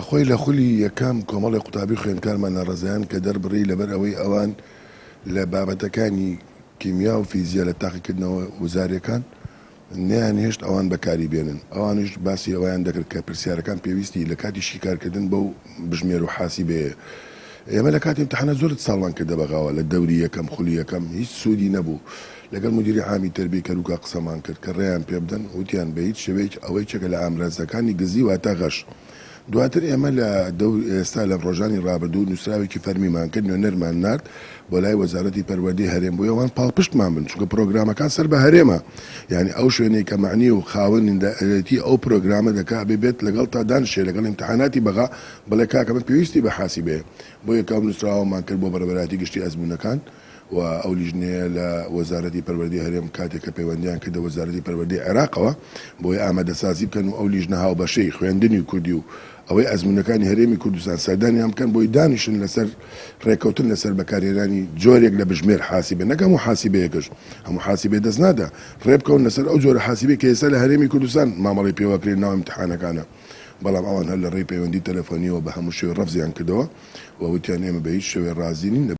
خۆی لە خولی یەکەم کۆمەڵی قوتابی خوێندکارمان لە ڕزایان کە دەربڕی لەبەر ئەوەی ئەوان لە بابەتەکانی کیمیا و فیزیە لە تاقیکردنەوە وزارەکان نیان هێشت ئەوان بەکاری بێنن ئەوانش باسی ئەویان دەکرد کە پرسیارەکان پێویستی لە کاتی شیکارکردن بەو بژمێر و حاسی بێ ئێمە لە کاتی امتحانە زۆرت ساڵمان کردە بەغاوە لە دەوری یەکەم خولی یەکەم هیچ سوودی نەبوو لەگەڵ مدیری عامی تربیە کەروکە قسەمان کرد کە ڕێیان پێ بدەن وتیان بە هیچ شێوەیەک ئەوەی چێکە لە ئامرازەکانی گزی واتە غەش دواتر ئێمە لە ئێستا لە ڕۆژانی ڕابردوو نووسراوێکی فەرمیمان کرد نوێنەرمان نرد بۆ لای وەزارەتی پەروەردەی هەرێم بۆ ئەوان پاڵپشتمان بن چونکە پرۆگرامەکان سەر بە هەرێمە یعنی ئەو شوێنەی کە معنی و خاوەنیندەتی ئەو پرۆگرامە دەکا بێت لەگەڵ تا دانشێ لەگەڵ امتحاناتی بەغا بڵێ کاکە من پێویستی بە حاسیبێ بۆ یەکەم نووسراوەمان کرد بۆ بەرەبەراتی گشتی ئەزمونونەکان و ئەو لیژنەیە لە وەزارەتی پەروەردەی هەرێم کاتێک کە پەیوەندیان کردە وەزارەتی پەروەردەی عێراقەوە بۆی ئامادەسازی بکەن و ئەو لیژنە هاوبەشەی خوێندنی کوردی و ئەوەی ئەزمونونەکانی هەرێمی کوردستان سەردانیان بکەن بۆی دانیشن لەسەر ڕێکەوتن لەسەر بەکارهێنانی جۆرێک لە بژمێر حاسیبێ نەکەم و حاسیبەیەکەش هەموو حاسیبێ دەست نادا ڕێبکەون لەسەر ئەو جۆرە حاسیبێ کە ئێستا لە هەرێمی کوردستان مامەڵی پێوەکرێن ناو امتحانەکانە بەڵام ئەوان هەر لە ڕێی پەیوەندی تەلەفۆنیەوە بە هەموو شێوە ڕەفزیان کردەوە و وتیان ئێمە بە هیچ شێوێ ڕازی نین